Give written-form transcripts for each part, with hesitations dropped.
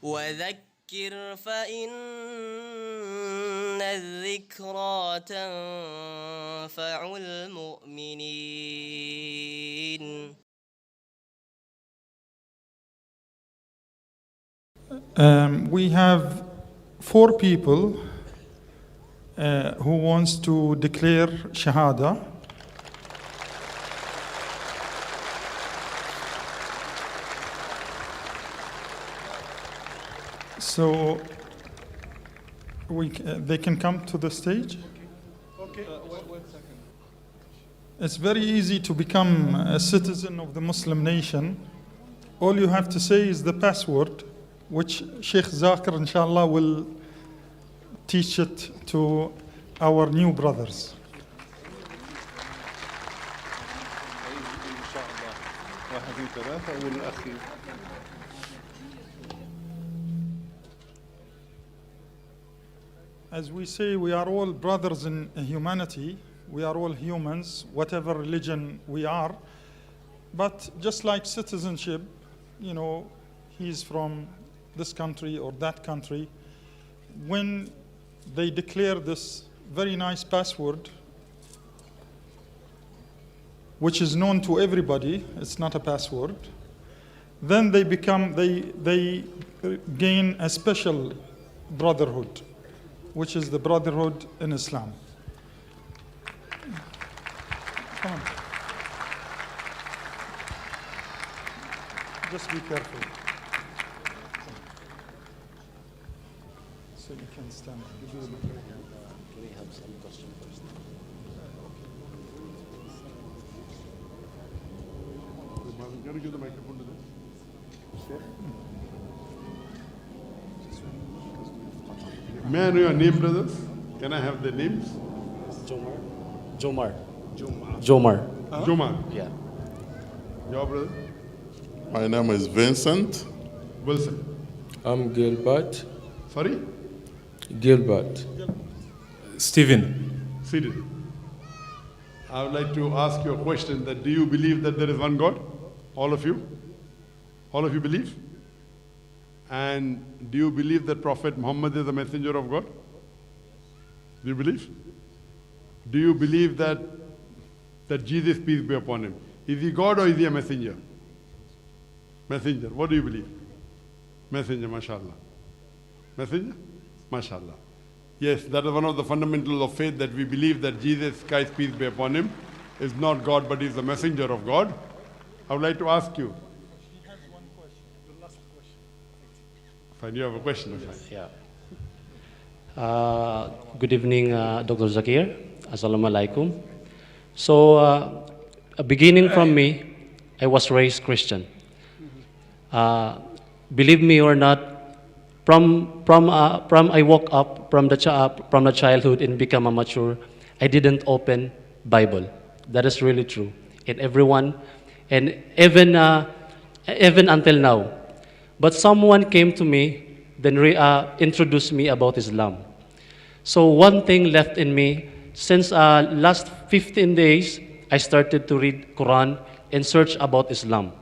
وذكر فإن الذكرى تنفع المؤمنين. We have 4 people who wants to declare Shahada. So they can come to the stage. Okay. One second. It's very easy to become a citizen of the Muslim nation. All you have to say is the password, which Sheikh Zakir, inshallah, will teach it to our new brothers. As we say, we are all brothers in humanity. We are all humans, whatever religion we are. But just like citizenship, you know, he's from this country or that country. When they declare this very nice password, which is known to everybody, it's not a password, then they gain a special brotherhood, which is the brotherhood in Islam. Come on. Just be careful. So you can stand. Can we have some question first? Can you give the microphone to them? May I know your name, brothers? Can I have the names? Jomar. Jomar. Yeah. Your brother? My name is Vincent. Wilson. I'm Gilbert. Sorry? Gilbert. Stephen. Seated. I would like to ask you a question that do you believe that there is one God? All of you? All of you believe? And do you believe that Prophet Muhammad is a messenger of God? Do you believe? Do you believe that Jesus, peace be upon him, is he God or is he a messenger? Messenger. What do you believe? Messenger, mashallah. Messenger? Mashallah. Yes, that is one of the fundamentals of faith, that we believe that Jesus Christ, peace be upon him, is not God but is the messenger of God. I would like to ask you. He has one question, the last question. Fine, you have a question? Yeah. Good evening, Dr. Zakir. Assalamu alaikum. So, beginning from me, I was raised Christian. Believe me or not, from I woke up from the childhood and become a mature, I didn't open Bible. That is really true. And everyone, and even until now. But someone came to me, then introduced me about Islam. So one thing left in me, since last 15 days, I started to read Quran and search about Islam.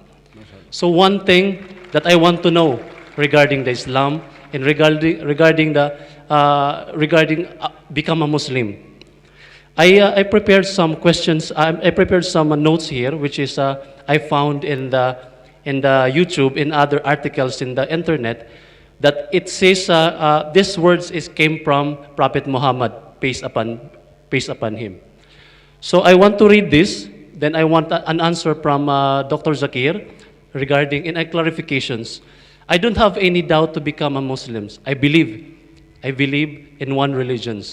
So one thing that I want to know regarding the Islam and regarding become a Muslim, I prepared some questions. I prepared some notes here, which is I found in the YouTube, in other articles in the internet, that it says these words came from Prophet Muhammad, peace upon him. So I want to read this. Then I want an answer from Dr. Zakir regarding clarifications. I don't have any doubt to become a Muslim. I believe in one religion.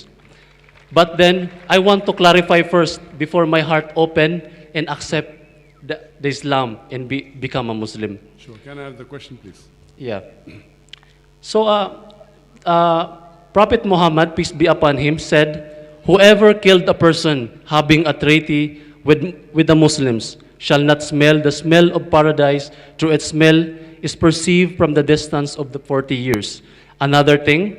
But then I want to clarify first before my heart open and accept the Islam and become a Muslim. Sure. Can I have the question, please? Yeah. So Prophet Muhammad, peace be upon him, said, "Whoever killed a person having a treaty with the Muslims shall not smell the smell of paradise, through its smell is perceived from the distance of the 40 years. Another thing,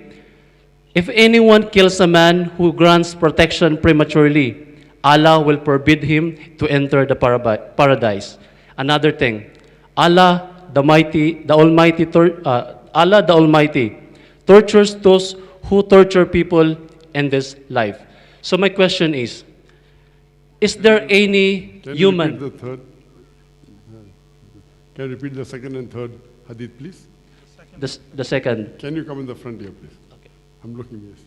if anyone kills a man who grants protection prematurely, Allah will forbid him to enter the paradise. Another thing, Allah, the Almighty, Allah the Almighty tortures those who torture people in this life. So my question is there any Can you human... repeat the third? Can you repeat the second and third hadith, please? The second. Can you come in the front here, please? Okay. I'm looking, yes.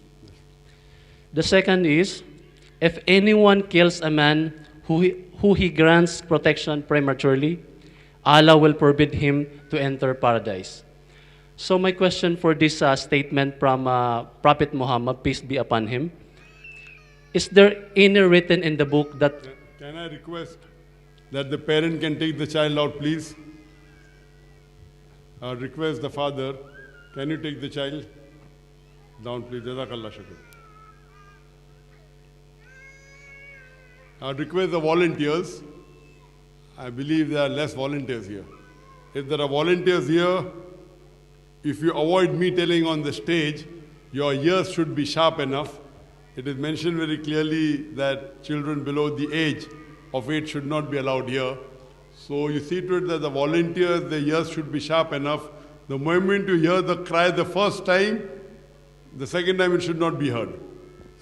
The second is, if anyone kills a man who he grants protection prematurely, Allah will forbid him to enter paradise. So my question for this statement from Prophet Muhammad, peace be upon him, is there any written in the book that... Can I request that the parent can take the child out, please? I request the father, can you take the child down, please? Jazakallah shukr. I request the volunteers. I believe there are less volunteers here. If there are volunteers here, if you avoid me telling on the stage, your ears should be sharp enough. It is mentioned very clearly that children below the age of 8 should not be allowed here. So you see to it that the volunteers, their ears should be sharp enough. The moment you hear the cry the first time, the second time it should not be heard.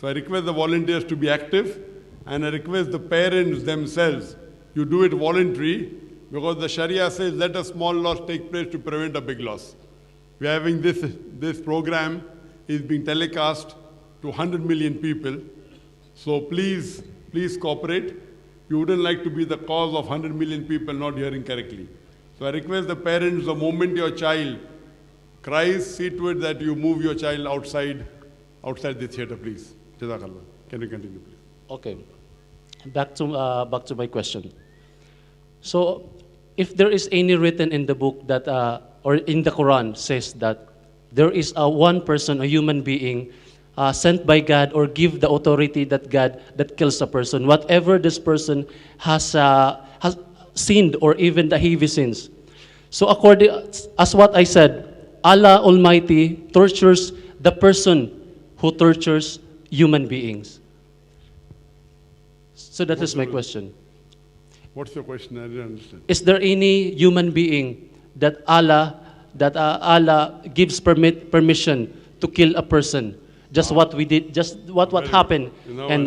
So I request the volunteers to be active, and I request the parents themselves, you do it voluntary, because the Sharia says let a small loss take place to prevent a big loss. We are having this program is being telecast to 100 million people. So please cooperate. You wouldn't like to be the cause of 100 million people not hearing correctly. So I request the parents, the moment your child cries, see to it that you move your child outside the theater, please. Jazakallah. Can you continue, please? Okay. Back to my question. So, if there is any written in the book that, or in the Quran says that there is one person, a human being, sent by God or give the authority that kills a person, whatever this person has sinned or even the heavy sins. So, according as what I said, Allah Almighty tortures the person who tortures human beings. So that is my question. What's your question? I didn't understand. Is there any human being that Allah gives permission to kill a person? Just what we did, just what happened and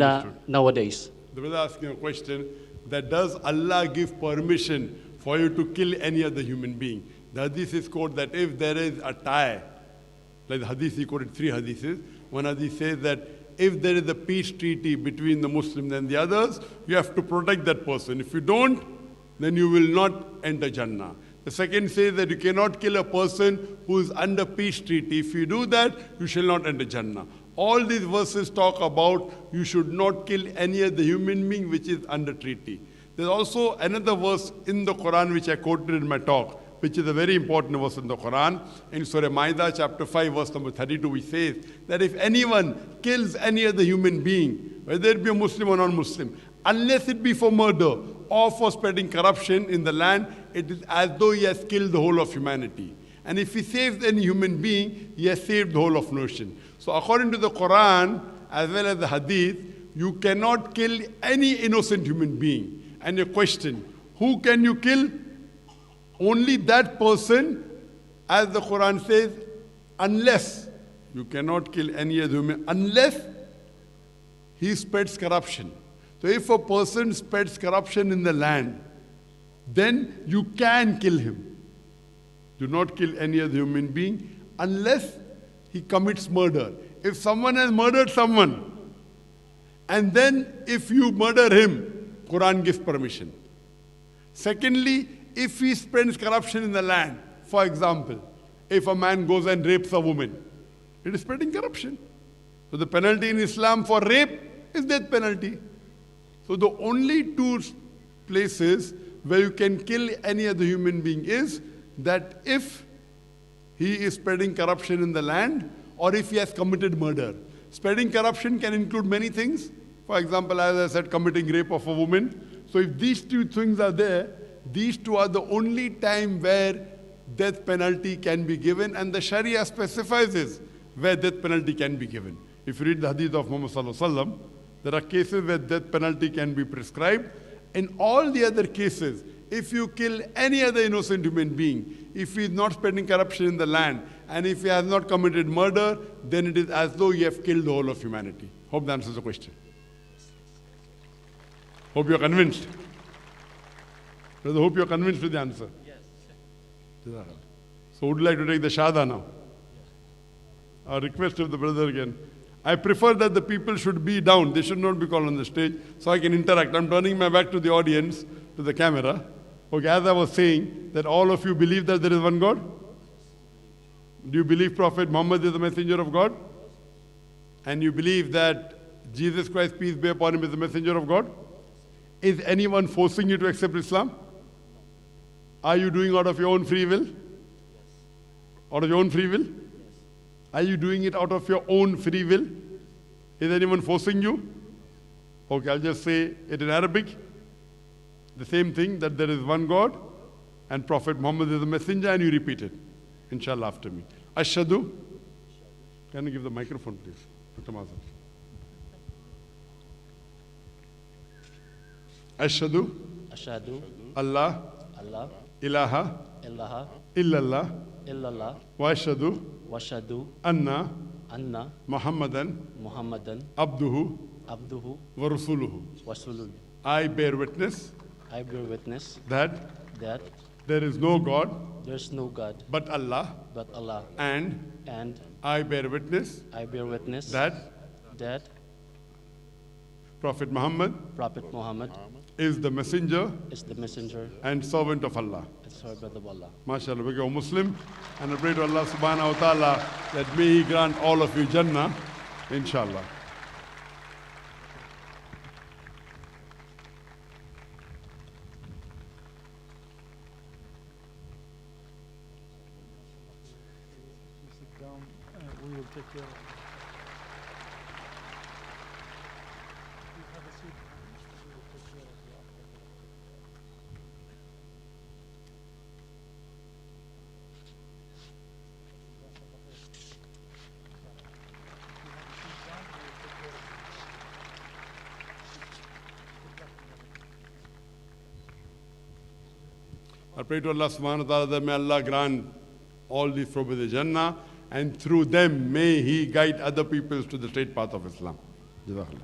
nowadays. The brother asking a question that does Allah give permission for you to kill any other human being? The hadith is quoted that if there is a tie, like the hadith, he quoted 3 hadiths. One hadith says that if there is a peace treaty between the Muslims and the others, you have to protect that person. If you don't, then you will not enter Jannah. The second says that you cannot kill a person who is under peace treaty. If you do that, you shall not enter Jannah. All these verses talk about you should not kill any other human being which is under treaty. There's also another verse in the Quran which I quoted in my talk, which is a very important verse in the Quran. In Surah Ma'idah chapter 5 verse number 32, which says that if anyone kills any other human being, whether it be a Muslim or non-Muslim, unless it be for murder or for spreading corruption in the land, it is as though he has killed the whole of humanity. And if he saves any human being, he has saved the whole of nation. So according to the Quran, as well as the Hadith, you cannot kill any innocent human being. And your question, who can you kill? Only that person, as the Quran says, unless you cannot kill any other human, unless he spreads corruption. So if a person spreads corruption in the land, then you can kill him. Do not kill any other human being unless he commits murder. If someone has murdered someone, and then if you murder him, Quran gives permission. Secondly, if he spreads corruption in the land, for example, if a man goes and rapes a woman, it is spreading corruption. So the penalty in Islam for rape is death penalty. So the only 2 places where you can kill any other human being is that if he is spreading corruption in the land or if he has committed murder. Spreading corruption can include many things. For example, as I said, committing rape of a woman. So if these 2 things are there, these 2 are the only time where death penalty can be given, and the Sharia specifies where death penalty can be given. If you read the hadith of Muhammad sallallahu alaihi wasallam, there are cases where death penalty can be prescribed. In all the other cases, if you kill any other innocent human being, if he is not spreading corruption in the land, And if he has not committed murder, then it is as though he has killed the whole of humanity. Hope that answers the question. Hope you're convinced. Brother, hope you're convinced with the answer. Yes. So would you like to take the Shahada now? A request of the brother again. I prefer that the people should be down. They should not be called on the stage so I can interact. I'm turning my back to the audience, to the camera. Okay, as I was saying, that all of you believe that there is one God? Do you believe Prophet Muhammad is the messenger of God? And you believe that Jesus Christ, peace be upon him, is the messenger of God? Is anyone forcing you to accept Islam? Are you doing out of your own free will? Out of your own free will? Are you doing it out of your own free will? Is anyone forcing you? Okay, I'll just say it in Arabic. The same thing, that there is one God and Prophet Muhammad is the messenger, and you repeat it, inshallah, after me. Ashhadu. Can you give the microphone, please? Dr. Mazhar. Ashhadu. Ashhadu. Allah. Allah. Ilaha. Ilaha. Illallah. Illallah. Wa ashhadu. Washhadu. Anna. Anna. Muhammadan. Muhammadan. Abduhu. Abduhu. Wa rasuluhu. Wasulul. I bear witness I bear witness that that there is no God there's no God but Allah, but Allah, and and I bear witness I bear witness that that Prophet Muhammad Prophet Muhammad is the messenger is the messenger and servant of Allah. and servant of Allah. MashaAllah, we become Muslim, and I pray to Allah subhanahu wa ta'ala that may He grant all of you Jannah, inshallah. We will take care of it. You have a seat. We will take care of you after that. I pray to Allah subhanahu wa ta'ala that may Allah grant all these for the Jannah, and through them may He guide other peoples to the straight path of Islam. Jazakallah.